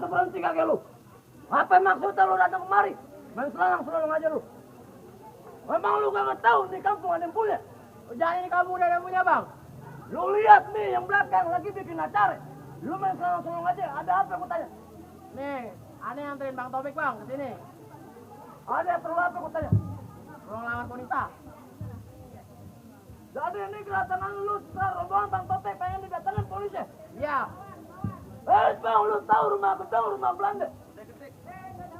Berhenti kakek lu. Apa maksudnya lu datang kemari? Main selang aja lu. Emang lu gak tahu nih kampung ada yang punya? Jangan ini kampung udah ada yang punya bang. Lu lihat nih yang belakang lagi bikin acara. Lu main selang aja. Ada apa aku tanya? Nih, aneh anterin Bang Topik bang ke sini. Ada perlu apa aku tanya? Perlu ngelamar wanita. Jadi ini kedatangan lu rombongan Bang Topik pengen didatangin polisi. Iya. Bang, lu tahu rumah gedang, rumah Belanda.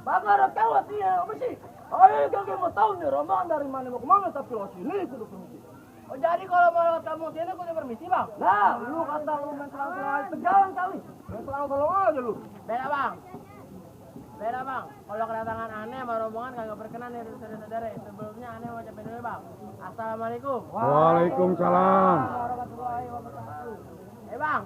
Bakal ada kawat nih ya, apa sih? Ayo kakek mau tahu nih rombongan dari mana mau kemana tapi lo sini kudu permisi. Oh jadi kalau mau lewat kampung sini kudu permisi bang? Nah, lu kata lu main selang-selang aja tegalan kali. Main selang-selang aja lu. Beda bang. Beda bang. Kalau kedatangan aneh sama rombongan kagak berkenan nih saudara-saudara. Sebelumnya aneh mau ucapin dulu bang. Assalamualaikum. Waalaikumsalam. Warahmatullahi wabarakatuh. Bang.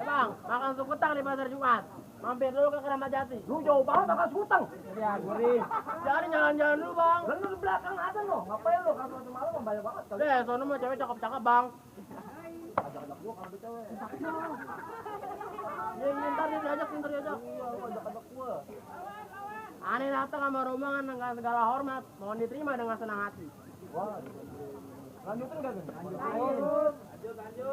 Bang, makan sukutang di pasar Jumat. Mampir dulu ke Keramat Jati. Lu jauh banget makan sukutang. Ya, gurih. Jadi jalan-jalan dulu, Bang. Lalu di belakang ada loh. Ngapain lo? Kalau semalam banyak banget. Sono mah cewek cakep-cakep, Bang. Ajak-ajak gua kalau cewek. Ya, ntar diajak. Iya, lu ajak-ajak gua. Aneh datang sama rombongan dengan segala hormat. Mohon diterima dengan senang hati. Wah, lanjutin gak, Lanjut.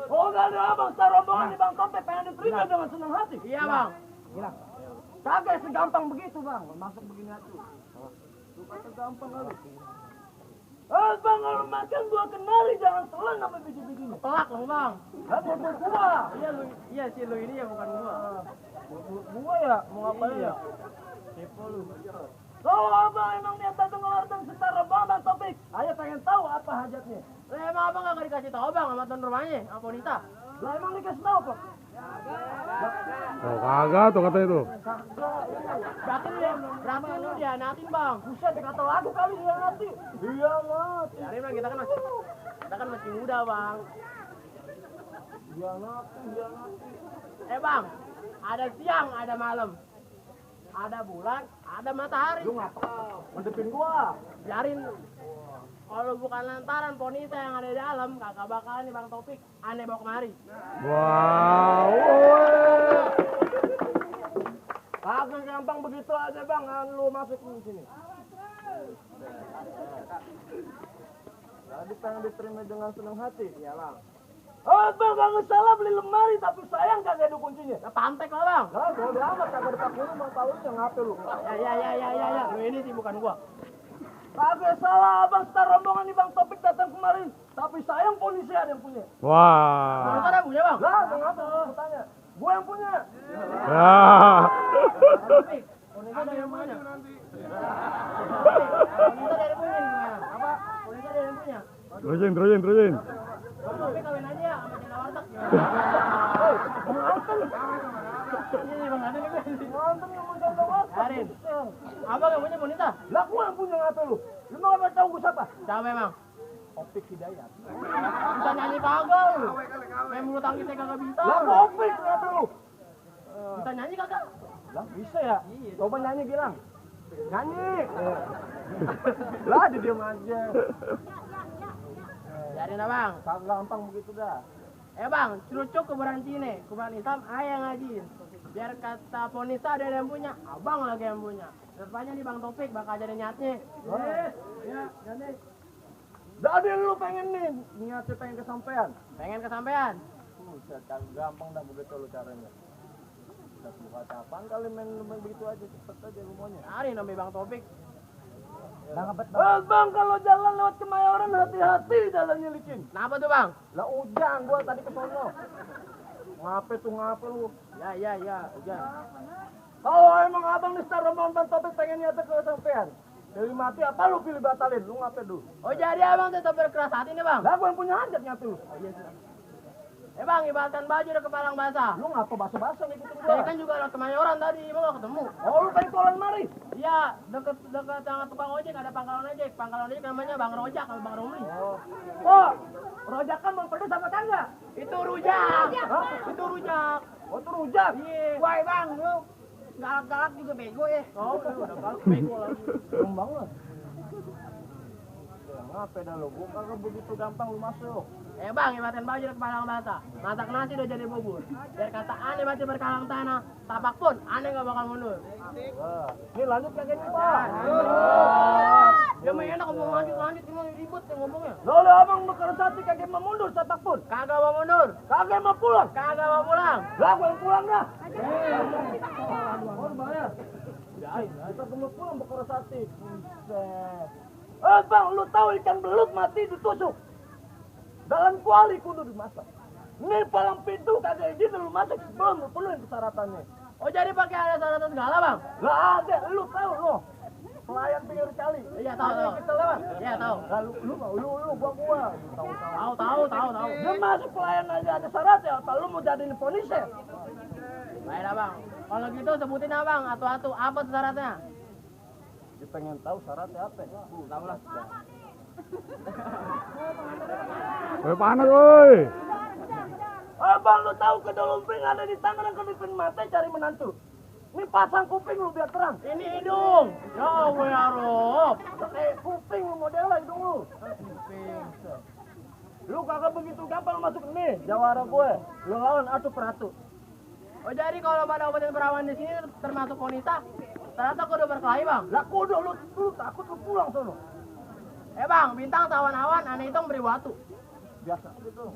Oh, gak ada abang, star rombongan di Bang Topik pengen diterima dengan senang hati. Iya, Bang. Gila. Kagak segampang begitu, Bang. Masuk begini aja. Lu kata gampang kali. Bang, kalau makan gua kenali jangan telan sama biji-bijinya. Pelak dong, Bang. Kan buat gua. Iya sih lu ini ya bukan gua. Gua ya, mau ngapain ya? Kepo lu. Kalau abang emang niat datang secara Bang Topik, ayo pengen tahu apa hajatnya. Emang abang gak dikasih tahu bang sama tuan rumahnya, sama wanita? Lah emang dikasih tahu kok? Oh kagak tuh katanya tuh. Berarti lu dianatin bang. Buset dikata lagu kali dianati. Iya nati. Jadi bang kita kan masih muda bang. Dianati. Bang, ada siang, ada malam. Ada bulan, ada matahari. Lu ngapa? Mendepin gua. Biarin. Kalau bukan lantaran ponita yang ada di dalam, kagak bakalan nih Bang Topik aneh bawa kemari. Wow. Kagak gampang begitu aja bang, lu masuk di sini. Tadi pengen diterima dengan senang hati, ya bang. Oh bang, kagak salah beli lemari, tapi sayang kagak ada kuncinya. Nah, pantek lah bang. Lah, bodo amat kagak ada pakunya bang, tahu yang ngapain lu. Ya, lu ini sih bukan gua. Kagak salah abang, star rombongan nih Bang Topik datang kemarin. Tapi sayang polisi ada yang punya. Wah. Polisi ada yang punya bang? Lah, kenapa? Aku tanya. Gua yang punya. Ya. Polisi ada yang punya. Polisi ada yang punya gimana? Apa? Polisi ada yang punya. Terusin. Bang Topik kawin aja ya sama Cina Warteg. Bang Anton. Ini Bang Anton nih. Bang Anton yang mau jalan Warteg. Arin. Abang yang punya wanita? Lah gua yang punya ngapain lu? Lu mau nggak tahu gua siapa? Siapa emang? Topik Hidayat. Bisa nyanyi kagak lu? Main bulu tangkisnya kagak bisa. Lah Topik ngapain lu? Bisa nyanyi kagak? Lah bisa ya? Coba nyanyi bilang. Nyanyi. Lah diam aja. Biarin lah bang. Kagak gampang begitu dah. Bang, cerucuk kuburan Cine, kuburan Islam ayah ngajin. Biar kata Ponisa ada yang punya, abang lagi yang punya. Rupanya nih Bang Topik bakal jadi nyatnya. Ya, jadi. Jadi lu pengen nih, niatnya pengen kesampean. Pengen kesampean. Buset, gampang dah begitu lu caranya. Udah buka apaan kali main begitu aja, cepet aja lu maunya. Cari namanya Bang Topik. Bang, kalau jalan lewat Kemayoran hati-hati jalannya licin. Kenapa tuh Bang? Lah hujan gua tadi ke sono. Ngape lu? Ya, hujan. Kalau emang abang nih Star Rombongan Bang Topik pengen niatnya kesampean. Pilih mati apa lu pilih batalin? Lu ngapain dulu? Oh jadi abang tetap berkeras hati nih Bang? Lah gua yang punya hajat nyatu. Bang, ibaratkan baju udah kepalang basah. Lu ngapa basa-basa ngikutin Saya gua? kan juga lewat Kemayoran tadi, emang gak ketemu. Oh lu pengen kolan mari? Iya, deket tengah tukang ojek ada pangkalan ojek. Pangkalan ojek namanya Bang Rojak sama Bang Romli. Oh, rojakan Bang Pedes sama tangga? Itu rujak. Hah? Itu rujak. Oh itu rujak? Iya. Wah bang, lu galak-galak juga bego ya. Oh, udah galak bego lagi. Serem banget. Ya, ngapain dah lu? Gua kagak begitu gampang lu masuk. Bang, ibaratkan baju udah kepalang basah. Masak nasi udah jadi bubur. Biar kata aneh mati berkalang tanah, tapak pun aneh gak bakal mundur. Wah, ini lanjut kagak nih Pak? Ya mah enak ngomong lanjut gimana ribut ya ngomongnya. Lalu abang Mekarasati kagak mau mundur setak pun. Kagak mau mundur, Kagak mau pulang. kagak mau pulang. Lah gua yang pulang dah. Oh bayar. Kita mau pulang Mekarasati. Buset. Bang, lu tahu ikan belut mati ditusuk. Dalam kuali kudu dimasak. Ini palang pintu kagak izin lu masak sebelum lu penuhin persyaratannya. Oh jadi pakai ada syaratan segala Bang? Lah ada, lu tahu lo. Pelayan pinggir kali. Iya tahu. Kita lewat. Iya tahu. Lalu lu gua. Tahu. Dia masuk pelayan aja ada syaratnya. Apa lu mau jadiin polisnya? Baiklah Bang. Kalau gitu sebutin Abang atu-atu apa syaratnya? Dia pengen tahu syaratnya apa? Tahu lah. Woi panas woi. Abang lu tahu kedelumping ada di Tangerang kedipin mata cari menantu. Ini pasang kuping lu biar terang. Ini hidung. Ya Allah ya Rob. Kayak kuping lu modelnya hidung lu. Lu kagak begitu gampang masuk nih jawara gue. Lu lawan atu peratu. Oh jadi kalau pada obatin perawan di sini termasuk wanita, ternyata kudu berkelahi Bang. Lah kudu lu takut lu pulang sono. Bang, bintang tawan-awan, aneh hitung beri batu. Biasa gitu.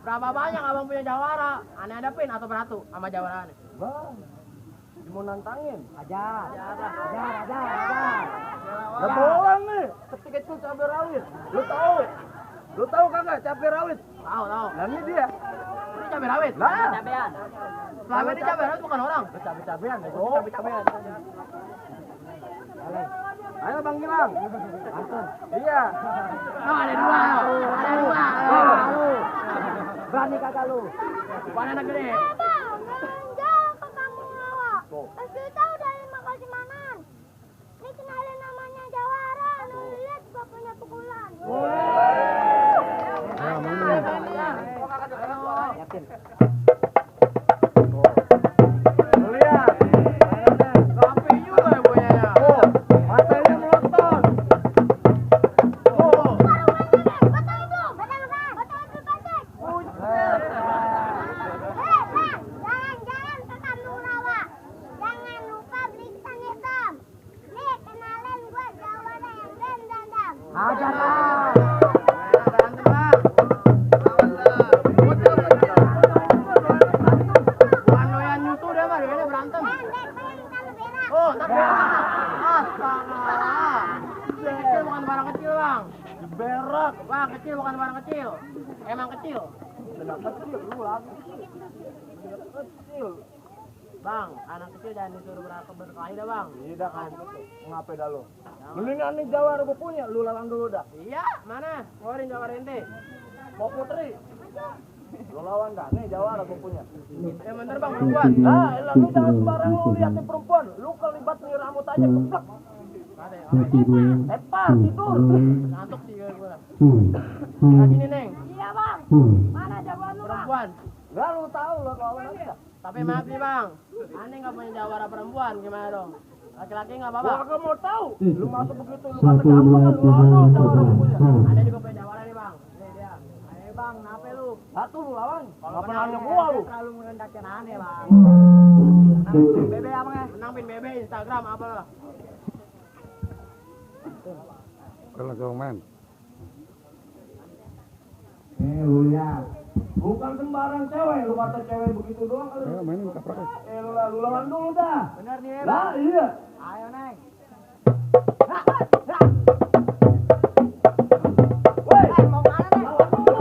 Berapa banyak abang punya jawara? Aneh hadapin atau beratu sama jawara aneh? Bang, mau nantangin? Ajar. Lah bolang nih, ketika itu cabai rawit. Lu tahu kagak cabai rawit? Tahu. Nah ini dia. Ini cabai rawit. Lah. Cabean. Selama ini cabai rawit bukan orang. Cabai-cabean. Oh, cabai-cabean. Ayo Bang Gilang. Anton. Iya. Oh, ada dua. Berani kagak lu? Bukan anak gede. Bang, jauh ke kampung Rawa. Pas kita udah 5 kasimanan. Ini kenalin namanya Jawara. Lu lihat bapaknya pukulan. Yakin. Lihat. Rapi juga ya boyanya. Matanya melotot. Betul itu. Betul kan? Betul itu Patek. Jangan ke kampung Rawa. Jangan lupa beli ketan hitam. Nih, kenalin gue Jawara yang keren dandang. Ajar lah. Bukan doyan nyusu deh Pak, doyannya berantem. Oh, tapi astaga. Kecil bukan barang kecil Bang. Berak. Bang, kecil bukan barang kecil. Emang kecil. Kenapa kecil lu lagi? Kecil. Bang, anak kecil jangan disuruh berkelahi dah Bang. Tidak kan. Ngapain dah lu? Mendingan nih Jawara gue punya, lu lawan dulu dah. Iya, mana? Keluarin Jawara ente. Mau putri. Lu lawan dah, nih Jawara gue punya. Yang bener Bang, perempuan. Nah, lu jangan sembarang lu liatin perempuan. Lu kelibat nih rambut aja keplek. Ada ya. Tidur. Ngantuk sih gue. Lagi nih Neng. Iya bang. Mana jawaban lu bang? Perempuan. Enggak lu tahu lu lawan aja. Tapi maaf nih Bang. Aneh nggak punya Jawara perempuan, gimana dong? Laki-laki nggak apa-apa. Gua kagak mau tahu. Lu masuk begitu lu kata gampang lu lawan Jawara gue punya. Ada juga punya Jawara nih Bang. Nih dia. Ayo Bang, kenapa lu? Satu lu lawan. Nggak pernah nanya gua lu. Terlalu merendahkan aneh, Bang. Hmm. BB apa ya? Menang pin BB Instagram apa lah? Kalau cowok main. Lu ya. Bukan sembarang cewek, lu kata cewek begitu doang kali. Ayo mainin kaprak. Lu lawan dulu dah. Bener nih, Lah iya. Ayo, Neng. Woi, Mau mana, Neng? lawan dulu.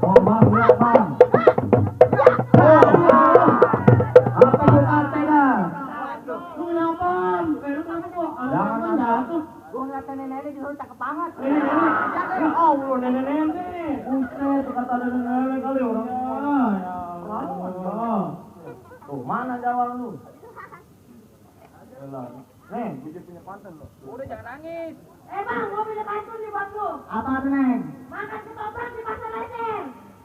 Oh, bang, ya, bang. Apa itu artinya? Lu kenapa? Lu kenapa? Jangan jatuh. Gua ngeliat nenek-nenek disuruh cakep banget. Ya Allah, nenek-nenek. Buset, kata nenek-nenek kali orangnya. Ya Allah. Tuh, mana jawab lu? Neng, gue punya pantun lo. Udah jangan nangis. Bang, gua punya pantun nih buat lu. Apa tuh, Neng? Makan ketoprak di pasar lecer.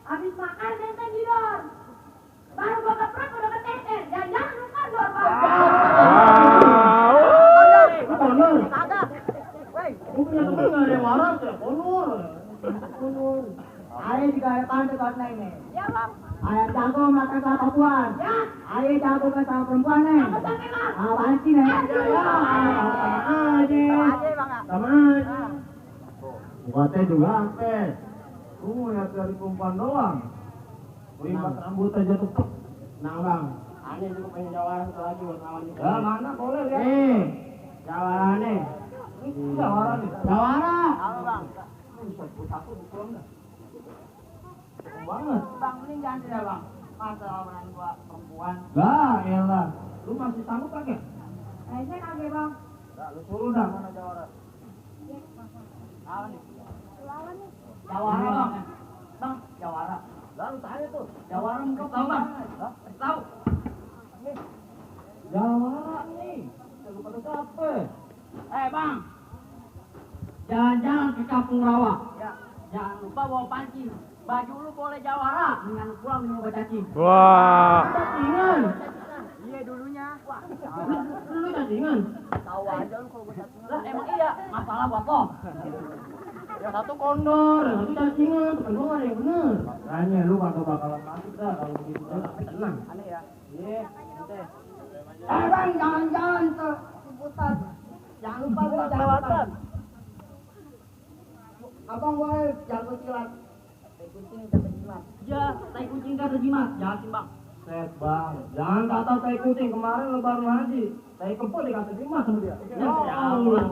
Habis makan benteng tidur. Baru gua keprak udah keteter. Jangan lu kondor, Bang. Konur. Kagak. Woi, Gue punya temen gak ada yang waras ya, konur. Konur. ayo juga ada pantun buat Neng nih. Ya, Bang. Ayo jago makan sama perempuan. Ya. Ayo jago makan sama perempuan, Neng. Apa sampai, Bang? Apaan sih, Neng? Sama aja. Bang. Sama aja. Buatnya juga apa? Lu mau lihat dari perempuan doang. Rimbat rambut aja tuh. Nah, Bang. Aneh juga pengen jawaran satu lagi buat lawan juga. Ya mana boleh lihat. Jawarannya. Ini jawara nih. Jawara. Apa, Bang? Satu pulang dah. Keren banget. Bang, ini ganti dah, Bang. Masa lawanan gua perempuan. Lah, elah. Lu masih sanggup kan ya? Kayaknya kagak, Bang. Nah, lu suruh dah mana jawara. Apa nih? Lawan nih. Jawara, Bang. Bang, jawara. Lah, lu tanya tuh. Jawara muka tahu, Bang? Hah? Tahu. Jawara nih. Lu pada capek. Bang. Jalan-jalan ke Kampung Rawa. Ya. Jangan lupa bawa panci. Baju lu boleh jawara. Dengan lu pulang minum obat cacing. Wah. Cacingan. Iya dulunya. Wah, Lu cacingan. tahu aja lu kalau gua cacing. Lah emang iya, masalah buat lo. Yang satu kondor, yang satu cacingan. Kan gua gak ada yang bener. Makanya lu kagak bakalan masuk dah kalau begitu dah. Tapi tenang. Aneh ya. Iya. Ente. Bang, jalan-jalan ke Ciputat. Jangan lupa bawa jawatan. Abang boleh jago silat. Tai kucing kata jimat. Ya, tai kucing kata jimat. Jelasin, Bang. Set bang, jangan kata tai kucing kemarin lebaran haji. Tai kempul dikata Dimas sama dia. Ya Allah.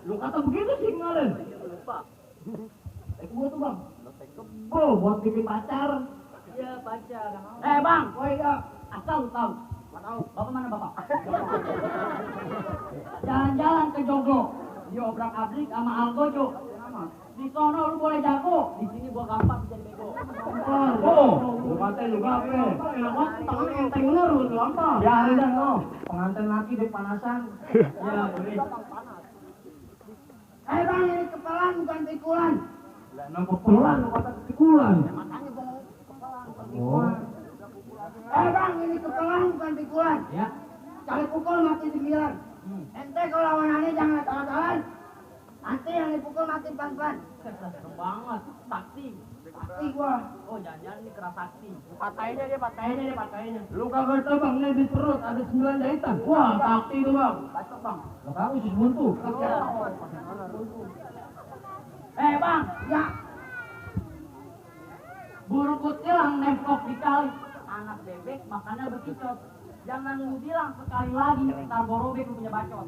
Lu kata begitu sih kemarin. Lupa. Tai kempul tuh bang. Oh, buat bikin pacar. Iya, pacar. Bang. Oh iya. Asal lu tahu. Nggak tahu. Bapak mana, Bapak? Jalan-jalan ke Joglo. Diobrak-abrik sama Algojo. Di sono lu boleh jago. Di sini gua gampang jadi bego. Oh, lu kata juga apa? Enak banget, tangannya enteng bener lu gampang. Ya, udah no. Pengantin laki di panasan. Ya, beri. Bang, ini kepelan bukan pikulan. Lah, emang kepelan lu kata pikulan. Makanya gua ngomong kepelan bukan Oh. pikulan. Bang, ini kepelan bukan pikulan. Ya. Kali pukul mati 9. Ente kalau lawanannya jangan kalah-kalahan. Nanti yang dipukul mati pelan-pelan. Serem banget, sakti. Sakti gua. Oh, jangan-jangan ini keras sakti. Patahinnya dia. Lu kagak tahu bang, ini di perut ada 9 jahitan. Wah, sakti itu bang. Bacok, Bang. Lah kamu sih buntu. Bang. Ya. Burung kutilang nempok di kali. Anak bebek makannya bekicot. Jangan lu bilang sekali lagi ntar borobek lu punya bacot.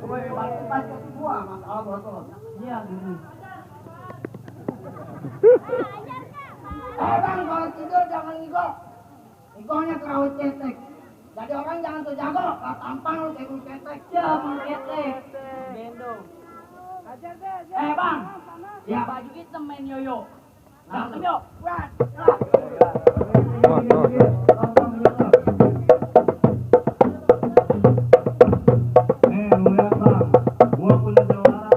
Gue bacot gua masalah bocot. Iya gini. Bang, kalau tidur jangan ngigo. Ngigonya kerawat cetek. Jadi orang jangan tuh jago, tampang lu kayak bulu cetek. Ya, bulu cetek. Gendong. Bang. Ya baju hitam main yoyo. Berantem yuk. Wah. Lu lihat bang, gua punya jawara.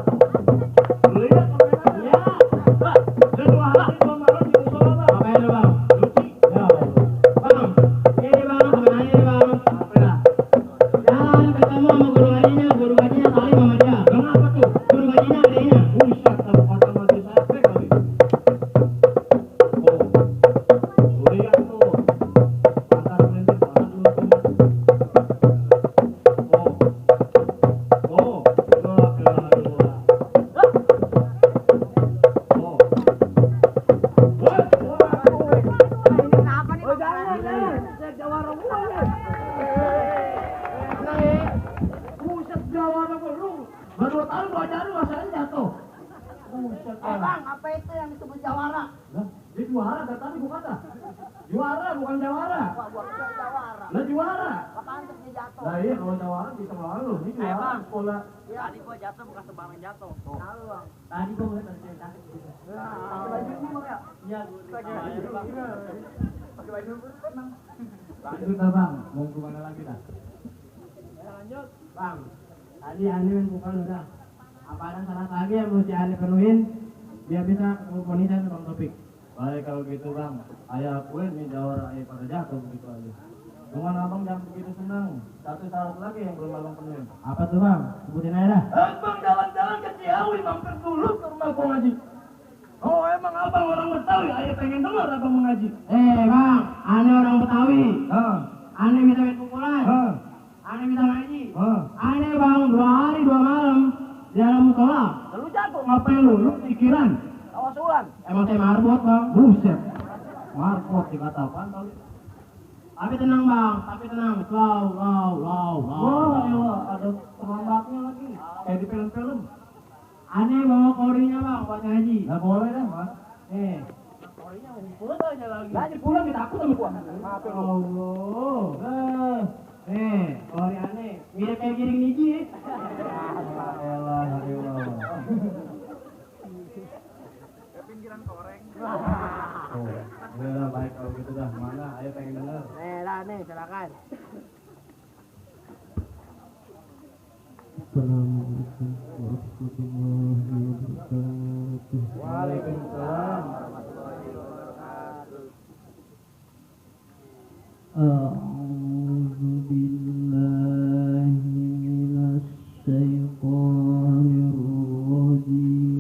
Lu lihat permainannya? Ya. Dia 2 hari 2 malam di musola bang. Apa itu bang? Luci. Ya. Bang, Bang, apa itu yang disebut jawara? Lah, dia juara dari tadi gua kata. Juara bukan jawara. Wah, gua kira jawara. Lah juara. Apaan terus dia jatuh? Lah iya kalau jawara bisa melawan lu. Ini juara Bang. sekolah. Tadi gua jatuh bukan sembarang jatuh. Tahu, Bang. Tadi gua ngeliat ada cewek cantik gitu. Pakai baju ini, Bang ya? Iya, Pakai baju, Bang. Pakai baju senang. Lanjut dah bang, mau kemana lagi dah? Lanjut. Bang, tadi Ani main bukan udah. Apa ada syarat lagi yang mesti Ani penuhin biar bisa komunitas sama topik? Baik kalau gitu bang, ayah akuin nih jawara ayah pada jatuh begitu aja. Cuman abang jangan begitu senang. Satu syarat lagi yang belum abang penuhin. Apa tuh bang? Sebutin aja dah. Abang jalan-jalan ke Ciawi mampir dulu ke rumah gua ngaji. Oh emang abang orang Betawi, ayah pengen dengar abang mengaji. Bang, Ani orang Betawi. Ah, Ani bisa main pukulan. ah, Ani bisa ngaji. ah. Ani bang 2 hari 2 malam di dalam musola. Lu jago Ngapain lu pikiran? awas ulan. Emang saya marbot bang. Buset. Markot dikata apaan tadi? Tapi tenang bang, tapi tenang. Wow. Wah, elah, ada terlambatnya lagi. Kayak di film-film. Ani bawa korinya bang buat ngaji. Nggak boleh dah, Mas. Korinya ngumpul aja lagi. Lah, jadi pulang kita takut sama gua. Allah. Kori aneh. Mirip kayak giring niji. Elah, elah. Pinggiran koreng. Oh, ya baik kalau gitu dah. Mana? Ayo pengen denger. Lah nih, silakan. Assalamualaikum warahmatullahi wabarakatuh. Waalaikumsalam. A'udzu billahi minasy syaithanir rajim.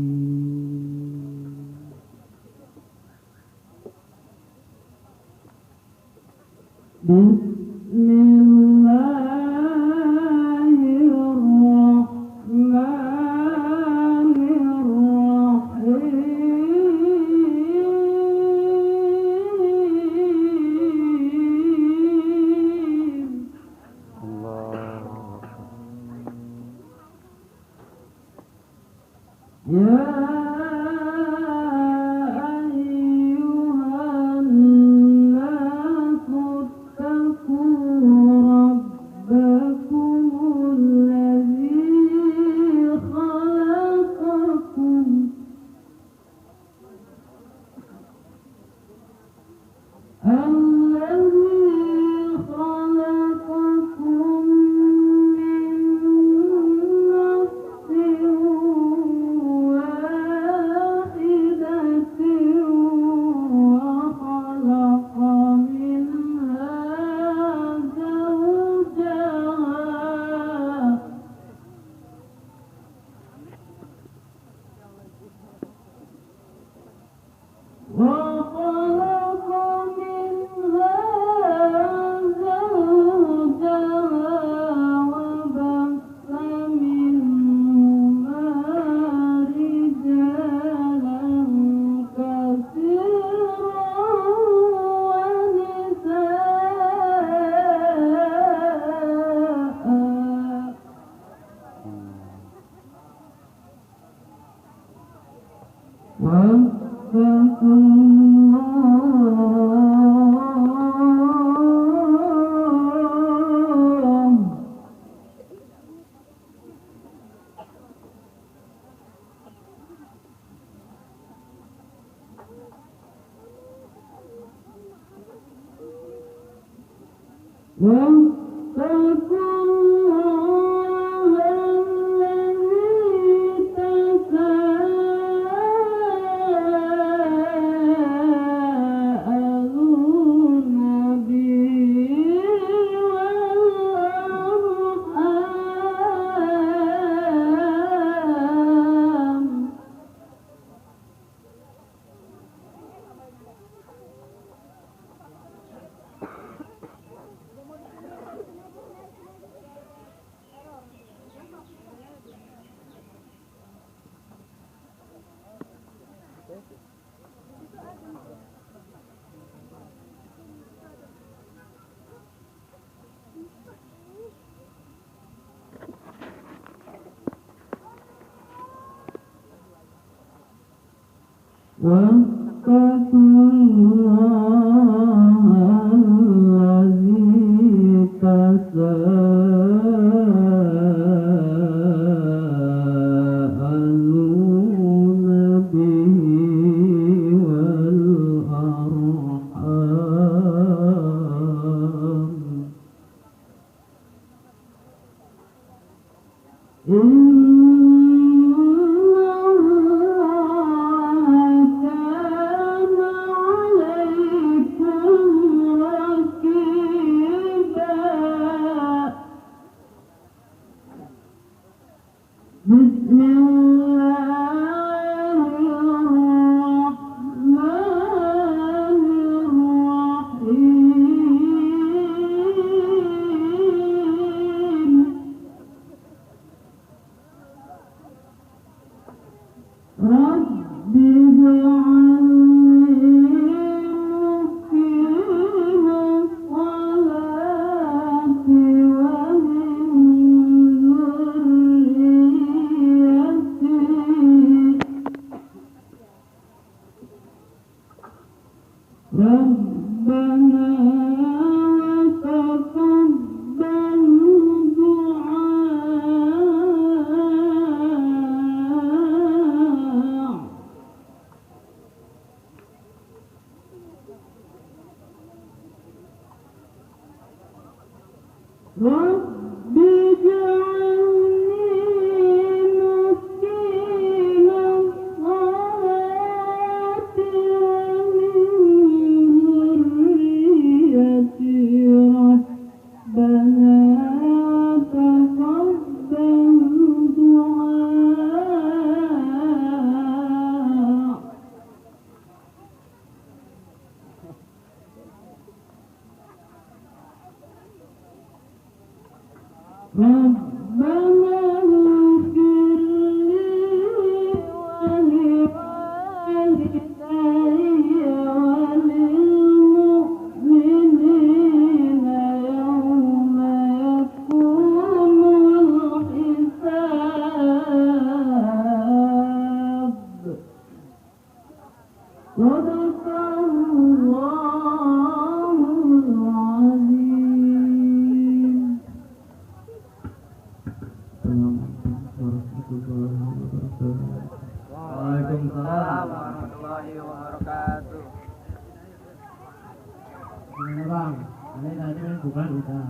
Waalaikumsalam warahmatullahi wabarakatuh. Gimana bang? Ini tadi kan bukan udah,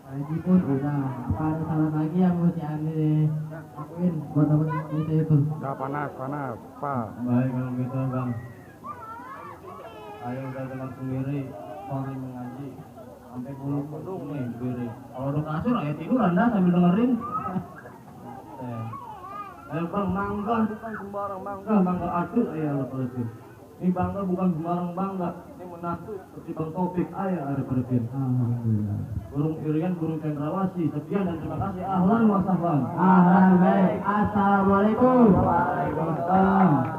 ngaji pun udah. Apa ada salah lagi yang mau si Andi lakuin buat temen kita itu? Ya panas, Pak. Baik kalau gitu bang. Ayo udah dengan sendiri, sore mengaji sampai bulu kuduk nih berdiri. Kalau udah kasur ayo tidur anda sambil dengerin. Ayo bang, mangga bukan sembarang mangga aduk ayah lepasin. Ini bangga bukan sembarang bangga, ini menantu seperti Bang Taufik ayah ada perkin. Alhamdulillah. Burung irian, burung cendrawasih, sekian dan terima kasih. Ahlan wa sahlan. Ahlan baik. Assalamualaikum. Waalaikumsalam.